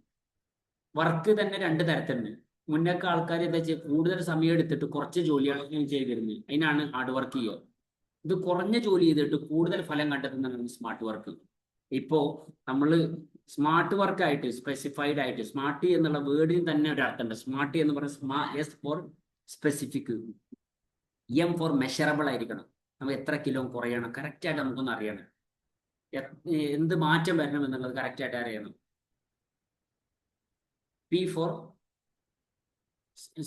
[SPEAKER 1] വർക്ക് തന്നെ 2 തരത്തിലുണ്ട്. മുന്നൊക്കെ ആൾക്കാർ എന്താ ചെയ്യുക? കൂടുതൽ സമയം എടുത്തിട്ട് കുറച്ച് ജോലിയാണ് ചെയ്തിരുന്നത്. അതിനാണ് ഹാർഡ് വർക്ക് ചെയ്യുക. ഇത് കുറഞ്ഞ ജോലി ചെയ്തിട്ട് കൂടുതൽ ഫലം കണ്ടെത്തുന്നതാണ് സ്മാർട്ട് വർക്ക്. ഇപ്പോ നമ്മൾ സ്മാർട്ട് വർക്കായിട്ട് സ്പെസിഫൈഡ് ആയിട്ട്, സ്മാർട്ട് എന്നുള്ള വേർഡിന് തന്നെ ഒരു അർത്ഥമുണ്ട്. സ്മാർട്ട് എന്ന് പറയുന്നത് S for specific, M for measurable ആയിരിക്കണം. നമ്മൾ എത്ര കിലോ കുറയണം കറക്റ്റായിട്ട് നമുക്കൊന്ന് അറിയണം. എന്ത് മാറ്റം വരണം എന്നുള്ളത് കറക്റ്റായിട്ട് അറിയണം. P for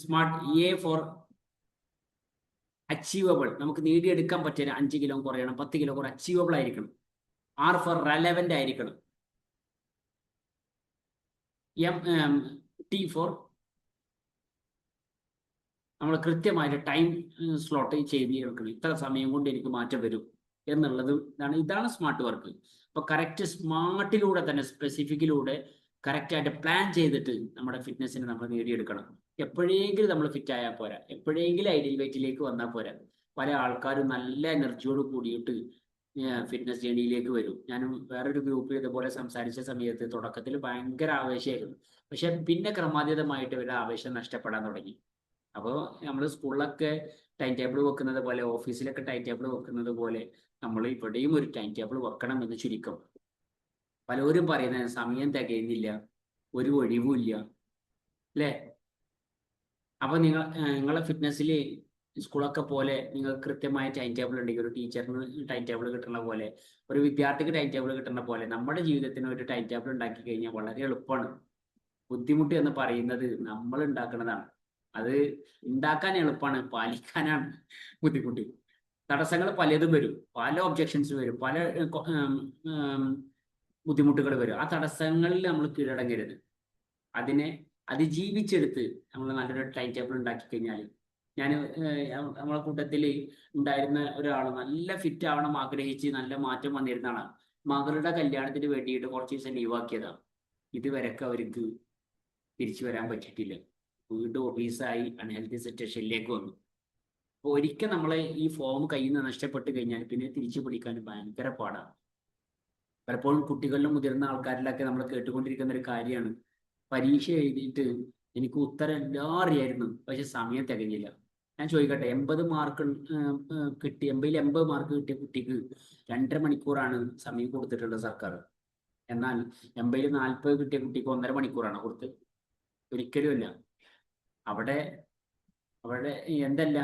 [SPEAKER 1] smart, A for achievable, നമുക്ക് നേടിയെടുക്കാൻ പറ്റിയ 5 കിലോ കുറയണം, 10 കിലോ കുറേ അച്ചീവബിൾ ആയിരിക്കണം. R ഫോർ റെലവൻ്റ് ആയിരിക്കണം. T ഫോർ നമ്മൾ കൃത്യമായിട്ട് ടൈം സ്ലോട്ട് ചെയ്ത് എടുക്കണം. ഇത്ര സമയം കൊണ്ട് എനിക്ക് മാറ്റം വരും എന്നുള്ളത് ഇതാണ് സ്മാർട്ട് വർക്ക്. അപ്പോൾ കറക്റ്റ് സ്മാർട്ടിലൂടെ തന്നെ, സ്പെസിഫിക്കിലൂടെ കറക്റ്റായിട്ട് പ്ലാൻ ചെയ്തിട്ട് നമ്മുടെ ഫിറ്റ്നസ്സിനെ നമ്മൾ നേടിയെടുക്കണം. എപ്പോഴെങ്കിലും നമ്മൾ ഫിറ്റ് ആയാൽ പോരാ, എപ്പോഴെങ്കിലും ഐഡിയൽ വെയിറ്റിലേക്ക് വന്നാൽ പോരാ. പല ആൾക്കാരും നല്ല എനർജിയോട് കൂടിയിട്ട് ഫിറ്റ്നസ് ജേണിയിലേക്ക് വരും. ഞാൻ വേറൊരു ഗ്രൂപ്പിൽ ഇതുപോലെ സംസാരിച്ച സമയത്ത് തുടക്കത്തിൽ ഭയങ്കര ആവേശമായിരുന്നു. പക്ഷെ പിന്നെ ക്രമാതീതമായിട്ട് ഇവരുടെ ആവേശം നഷ്ടപ്പെടാൻ തുടങ്ങി. അപ്പോൾ നമ്മൾ സ്കൂളിലൊക്കെ ടൈം ടേബിൾ വെക്കുന്നത് പോലെ, ഓഫീസിലൊക്കെ ടൈം ടേബിൾ വെക്കുന്നത് പോലെ നമ്മൾ ഇവിടെയും ഒരു ടൈം ടേബിൾ വെക്കണം എന്ന് ചുരുക്കം. പലരും പറയുന്നത് സമയം തികയുന്നില്ല, ഒരു ഒഴിവുമില്ല, അല്ലേ? അപ്പൊ നിങ്ങളെ ഫിറ്റ്നസ്സിൽ സ്കൂളൊക്കെ പോലെ നിങ്ങൾക്ക് കൃത്യമായ ടൈം ടേബിൾ ഉണ്ടെങ്കിൽ, ഒരു ടീച്ചറിന് ടൈം ടേബിൾ കിട്ടുന്ന പോലെ, ഒരു വിദ്യാർത്ഥിക്ക് ടൈം ടേബിൾ കിട്ടുന്ന പോലെ നമ്മുടെ ജീവിതത്തിന് ഒരു ടൈം ടേബിൾ ഉണ്ടാക്കി കഴിഞ്ഞാൽ വളരെ എളുപ്പമാണ്. ബുദ്ധിമുട്ട് എന്ന് പറയുന്നത് നമ്മൾ ഉണ്ടാക്കുന്നതാണ്. അത് ഉണ്ടാക്കാൻ എളുപ്പമാണ്, പാലിക്കാനാണ് ബുദ്ധിമുട്ട്. തടസ്സങ്ങൾ പലതും വരും, പല ഒബ്ജക്ഷൻസ് വരും, പല ബുദ്ധിമുട്ടുകൾ വരും. ആ തടസ്സങ്ങളിൽ നമ്മൾ കീഴടങ്ങരുത്. അതിനെ അതിജീവിച്ചെടുത്ത് നമ്മൾ നല്ലൊരു ടൈം ടേബിൾ ഉണ്ടാക്കി കഴിഞ്ഞാൽ, ഞാൻ നമ്മളെ കൂട്ടത്തിൽ ഉണ്ടായിരുന്ന ഒരാൾ നല്ല ഫിറ്റ് ആവണം ആഗ്രഹിച്ച് നല്ല മാറ്റം വന്നിരുന്ന ആളാണ്. മകളുടെ കല്യാണത്തിന് വേണ്ടിയിട്ട് കുറച്ച് ദിവസം ലീവാക്കിയതാണ്. ഇതുവരെയൊക്കെ അവർക്ക് തിരിച്ചു വരാൻ പറ്റിയിട്ടില്ല. വീണ്ടും ഓഫീസായി അൺഹെൽത്തി സിറ്റുവേഷനിലേക്ക് വന്നു. അപ്പോൾ ഒരിക്കൽ നമ്മളെ ഈ ഫോം കയ്യിൽ നിന്ന് നഷ്ടപ്പെട്ട് കഴിഞ്ഞാൽ പിന്നെ തിരിച്ചു പിടിക്കാൻ ഭയങ്കര പാടാണ്. പലപ്പോഴും കുട്ടികളിലും മുതിർന്ന ആൾക്കാരിലൊക്കെ നമ്മൾ കേട്ടുകൊണ്ടിരിക്കുന്ന ഒരു കാര്യമാണ്, പരീക്ഷ എഴുതിയിട്ട് എനിക്ക് ഉത്തരം എല്ലാം അറിയായിരുന്നു, പക്ഷെ സമയം തികഞ്ഞില്ല. ഞാൻ ചോദിക്കട്ടെ, 80 മാർക്ക് കിട്ടി, 80 മാർക്ക് കിട്ടിയ കുട്ടിക്ക് 2.5 മണിക്കൂറാണ് സമയം കൊടുത്തിട്ടുള്ളത് സർക്കാർ. എന്നാൽ 80 40 കിട്ടിയ കുട്ടിക്ക് 1.5 മണിക്കൂറാണ് കൊടുത്തത്? ഒരിക്കലുമല്ല. അവിടെ അവിടെ എന്തല്ല,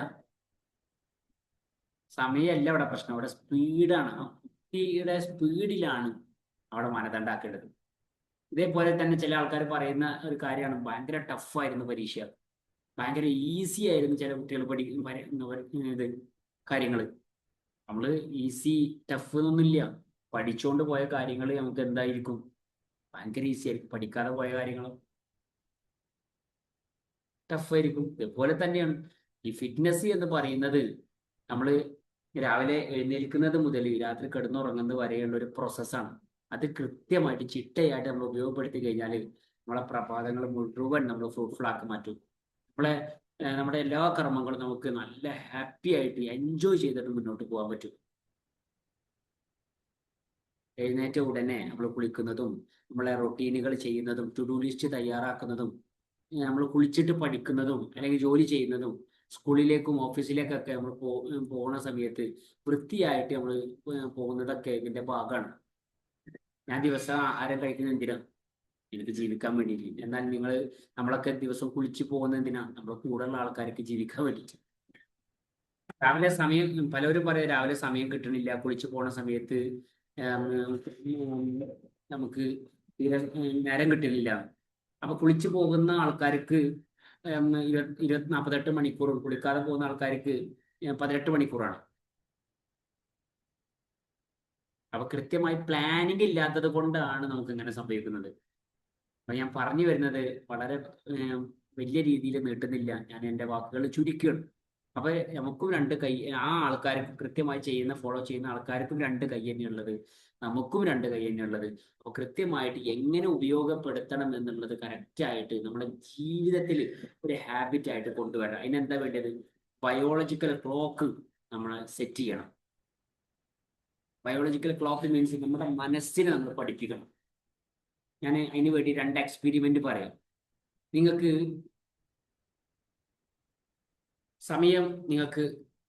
[SPEAKER 1] സമയമല്ല അവിടെ പ്രശ്നം, അവിടെ സ്പീഡാണ്. കുട്ടിയുടെ സ്പീഡിലാണ് അവിടെ മാനദണ്ഡാക്കേണ്ടത്. ഇതേപോലെ തന്നെ ചില ആൾക്കാർ പറയുന്ന ഒരു കാര്യമാണ്, ഭയങ്കര ടഫായിരുന്നു പരീക്ഷ, ഭയങ്കര ഈസി ആയിരുന്നു ചില കുട്ടികൾ ഇത് കാര്യങ്ങൾ. നമ്മൾ ഈസി ടഫ് എന്നൊന്നുമില്ല. പഠിച്ചുകൊണ്ട് പോയ കാര്യങ്ങൾ നമുക്ക് എന്തായിരിക്കും, ഭയങ്കര ഈസി ആയിരിക്കും. പഠിക്കാതെ പോയ കാര്യങ്ങൾ ടഫായിരിക്കും. ഇതുപോലെ തന്നെയാണ് ഈ ഫിറ്റ്നസ് എന്ന് പറയുന്നത്. നമ്മൾ രാവിലെ എഴുന്നേൽക്കുന്നത് മുതൽ രാത്രി കിടന്നുറങ്ങുന്നത് വരെയുള്ള ഒരു പ്രോസസ്സാണ്. അത് കൃത്യമായിട്ട് ചിട്ടയായിട്ട് നമ്മൾ ഉപയോഗപ്പെടുത്തി കഴിഞ്ഞാൽ നമ്മളെ പ്രഭാതങ്ങൾ മുഴുവൻ നമ്മൾ ഫ്രൂട്ട്ഫുൾ ആക്കി മാറ്റും. നമ്മുടെ എല്ലാ കർമ്മങ്ങളും നമുക്ക് നല്ല ഹാപ്പി ആയിട്ട് എൻജോയ് ചെയ്തിട്ട് മുന്നോട്ട് പോകാൻ പറ്റും. എഴുന്നേറ്റ ഉടനെ നമ്മൾ കുളിക്കുന്നതും, നമ്മളെ റൊട്ടീനുകൾ ചെയ്യുന്നതും, ടു ഡു ലിസ്റ്റ് തയ്യാറാക്കുന്നതും, നമ്മൾ കുളിച്ചിട്ട് പഠിക്കുന്നതും അല്ലെങ്കിൽ ജോലി ചെയ്യുന്നതും, സ്കൂളിലേക്കും ഓഫീസിലേക്കൊക്കെ നമ്മൾ പോകുന്ന സമയത്ത് വൃത്തിയായിട്ട് നമ്മൾ പോകുന്നതൊക്കെ ഇതിന്റെ ഭാഗമാണ്. ഞാൻ ദിവസം ആഹാരം കഴിക്കുന്നത് എന്തിനാ? എനിക്ക് ജീവിക്കാൻ വേണ്ടിയിട്ട്. എന്നാൽ നമ്മളൊക്കെ ദിവസം കുളിച്ച് പോകുന്നത് എന്തിനാ? നമ്മളെ കൂടെയുള്ള ആൾക്കാർക്ക് ജീവിക്കാൻ വേണ്ടിയിട്ട്. രാവിലെ സമയം, പലരും പറയാം രാവിലെ സമയം കിട്ടണില്ല, കുളിച്ച് പോണ സമയത്ത് നമുക്ക് തീരെ നേരം കിട്ടുന്നില്ല. അപ്പൊ കുളിച്ചു പോകുന്ന ആൾക്കാർക്ക് 48 മണിക്കൂറും, കുളിക്കാതെ പോകുന്ന ആൾക്കാർക്ക് 18 മണിക്കൂറാണ്. അപ്പൊ കൃത്യമായി പ്ലാനിങ് ഇല്ലാത്തത് കൊണ്ടാണ് നമുക്ക് ഇങ്ങനെ സംഭവിക്കുന്നത്. അപ്പൊ ഞാൻ പറഞ്ഞു വരുന്നത് വളരെ വലിയ രീതിയിൽ നീട്ടുന്നില്ല, ഞാൻ എൻ്റെ വാക്കുകൾ ചുരുക്കുകയാണ്. അപ്പൊ നമുക്കും രണ്ട് കൈ, ആ ആൾക്കാർക്കും കൃത്യമായി ഫോളോ ചെയ്യുന്ന ആൾക്കാർക്കും രണ്ട് കൈ തന്നെയുള്ളത്, നമുക്കും രണ്ട് കൈ തന്നെയുള്ളത്. അപ്പൊ കൃത്യമായിട്ട് എങ്ങനെ ഉപയോഗപ്പെടുത്തണം എന്നുള്ളത് കറക്റ്റായിട്ട് നമ്മുടെ ജീവിതത്തിൽ ഒരു ഹാബിറ്റ് ആയിട്ട് കൊണ്ടുവരണം. അതിനെന്താ വേണ്ടത്? ബയോളജിക്കൽ ക്ലോക്ക് നമ്മൾ സെറ്റ് ചെയ്യണം. ബയോളജിക്കൽ ക്ലോക്ക് മീൻസ് നമ്മുടെ മനസ്സിനെ നമ്മൾ പഠിപ്പിക്കണം. ഞാൻ അതിന് വേണ്ടി 2 എക്സ്പെരിമെന്റ് പറയാം. നിങ്ങൾക്ക് സമയം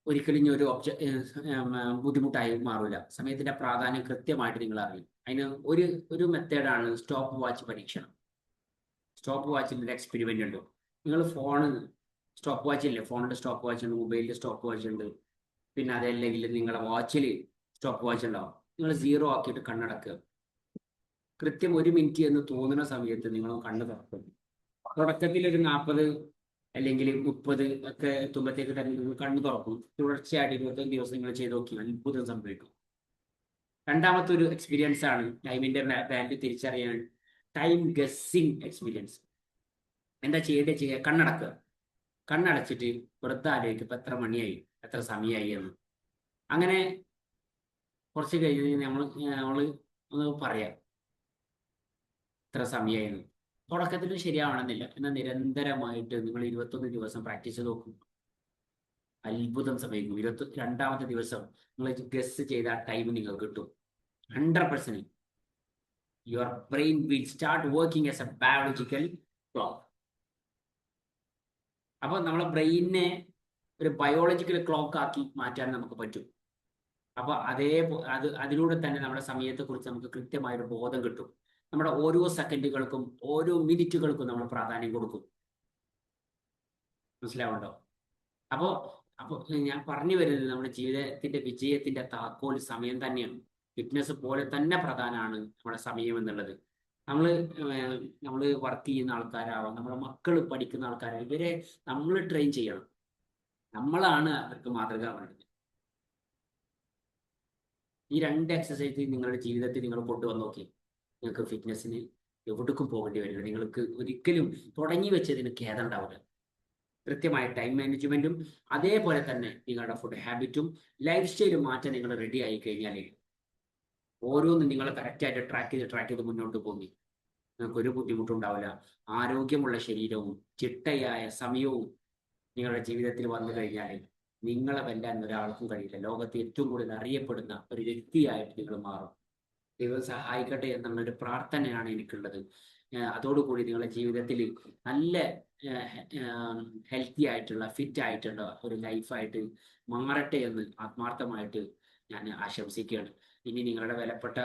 [SPEAKER 1] ഒരിക്കലും ഇനി ഒരു ബുദ്ധിമുട്ടായി മാറില്ല. സമയത്തിന്റെ പ്രാധാന്യം കൃത്യമായിട്ട് നിങ്ങൾ അറിയും. അതിന് ഒരു മെത്തേഡാണ് സ്റ്റോപ്പ് വാച്ച് പരീക്ഷണം. സ്റ്റോപ്പ് വാച്ചിൻ്റെ ഒരു എക്സ്പെരിമെന്റ് ഉണ്ട്. നിങ്ങൾ സ്റ്റോപ്പ് വാച്ച് ഇല്ലേ, ഫോണിന്റെ സ്റ്റോപ്പ് വാച്ച് ഉണ്ട്, മൊബൈലിൽ സ്റ്റോപ്പ് വാച്ച് ഉണ്ട്, പിന്നെ അതല്ലെങ്കിൽ നിങ്ങളുടെ വാച്ചിൽ സ്റ്റോപ്പ് വാച്ച് ഉണ്ടാവും. നിങ്ങൾ 0 ആക്കിയിട്ട് കണ്ണടക്കുക. കൃത്യം 1 മിനിറ്റ് എന്ന് തോന്നുന്ന സമയത്ത് നിങ്ങൾ കണ്ണ് തുറക്കും. തുടക്കത്തിൽ ഒരു 40 അല്ലെങ്കിൽ 30 ഒക്കെ എത്തുമ്പോഴത്തേക്ക് തന്നെ നിങ്ങൾ കണ്ണ് തുറക്കും. തുടർച്ചയായിട്ട് 25 ദിവസം നിങ്ങൾ ചെയ്ത് നോക്കി, അത്ഭുതം സംഭവിക്കും. രണ്ടാമത്തെ ഒരു എക്സ്പീരിയൻസ് ആണ് ടൈമിന്റെ വാല്യൂ തിരിച്ചറിയാൻ ടൈം ഗസ്സിങ് എക്സ്പീരിയൻസ്. എന്താ ചെയ്യുക? കണ്ണടക്കുക. കണ്ണടച്ചിട്ട് വെറുതെ ആലോചിക്കും ഇപ്പം എത്ര മണിയായി, എത്ര സമയമായി എന്ന്. അങ്ങനെ കുറച്ച് കഴിഞ്ഞ് നമ്മൾ ഒന്ന് പറയാം എത്ര സമയമായിരുന്നു. തുടക്കത്തിൽ ശരിയാവണമെന്നില്ല, എന്നാൽ നിരന്തരമായിട്ട് നിങ്ങൾ 21 ദിവസം പ്രാക്ടീസ് ചെയ്ത് നോക്കും, അത്ഭുതം സംഭവിക്കും. 22ാമത്തെ ദിവസം നിങ്ങൾ ഗസ് ചെയ്ത ആ ടൈം നിങ്ങൾക്ക് കിട്ടും 100%. Your brain will start working as A biological clock. അപ്പോൾ നമ്മളെ ബ്രെയിനിനെ ഒരു ബയോളജിക്കൽ ക്ലോക്ക് ആക്കി മാറ്റാൻ നമുക്ക് പറ്റും. അപ്പൊ അതിലൂടെ തന്നെ നമ്മുടെ സമയത്തെക്കുറിച്ച് നമുക്ക് കൃത്യമായൊരു ബോധം കിട്ടും. നമ്മുടെ ഓരോ സെക്കൻഡുകൾക്കും ഓരോ മിനിറ്റുകൾക്കും നമ്മൾ പ്രാധാന്യം കൊടുക്കും. മനസ്സിലാവുണ്ടോ? അപ്പോ അപ്പൊ ഞാൻ പറഞ്ഞു വരുന്നത് നമ്മുടെ ജീവിതത്തിന്റെ വിജയത്തിന്റെ താക്കോൽ സമയം തന്നെയാണ്. ഫിറ്റ്നസ് പോലെ തന്നെ പ്രധാനമാണ് നമ്മുടെ സമയം എന്നുള്ളത്. നമ്മള് ഏഹ് നമ്മള് വർക്ക് ചെയ്യുന്ന ആൾക്കാരാവാം, നമ്മുടെ മക്കൾ പഠിക്കുന്ന ആൾക്കാരാവും, ഇവരെ നമ്മൾ ട്രെയിൻ ചെയ്യണം. നമ്മളാണ് അവർക്ക് മാതൃക വേണ്ടത്. ഈ രണ്ട് എക്സസൈസ് നിങ്ങളുടെ ജീവിതത്തിൽ നിങ്ങൾ കൊണ്ടുവന്ന് നോക്കി, നിങ്ങൾക്ക് ഫിറ്റ്നസിന് എവിടേക്കും പോകേണ്ടി വരില്ല. നിങ്ങൾക്ക് ഒരിക്കലും തുടങ്ങി വെച്ചതിന് ഖേദം ഉണ്ടാവില്ല. കൃത്യമായ ടൈം മാനേജ്മെന്റും അതേപോലെ തന്നെ നിങ്ങളുടെ ഫുഡ് ഹാബിറ്റും ലൈഫ് സ്റ്റൈലും മാറ്റാൻ നിങ്ങൾ റെഡി ആയി കഴിഞ്ഞാൽ ഓരോന്നും നിങ്ങൾ കറക്റ്റായിട്ട് ട്രാക്ക് ചെയ്ത് മുന്നോട്ട് പോകും. നിങ്ങൾക്ക് ഒരു ബുദ്ധിമുട്ടുണ്ടാവില്ല. ആരോഗ്യമുള്ള ശരീരവും ചിട്ടയായ സമയവും നിങ്ങളുടെ ജീവിതത്തിൽ വന്നു കഴിഞ്ഞാൽ നിങ്ങളെ വെല്ലാൻ ഒരാൾക്കും കഴിയില്ല. ലോകത്തെ ഏറ്റവും കൂടുതൽ അറിയപ്പെടുന്ന ഒരു വ്യക്തിയായിട്ട് നിങ്ങൾ മാറും. ദൈവം സഹായിക്കട്ടെ എന്നുള്ളൊരു പ്രാർത്ഥനയാണ് എനിക്കുള്ളത്. അതോടുകൂടി നിങ്ങളുടെ ജീവിതത്തിൽ നല്ല ഹെൽത്തി ആയിട്ടുള്ള ഫിറ്റ് ആയിട്ടുള്ള ഒരു ലൈഫായിട്ട് മാറട്ടെ എന്ന് ആത്മാർത്ഥമായിട്ട് ഞാൻ ആശംസിക്കുകയാണ്. ഇനി നിങ്ങളുടെ വിലപ്പെട്ട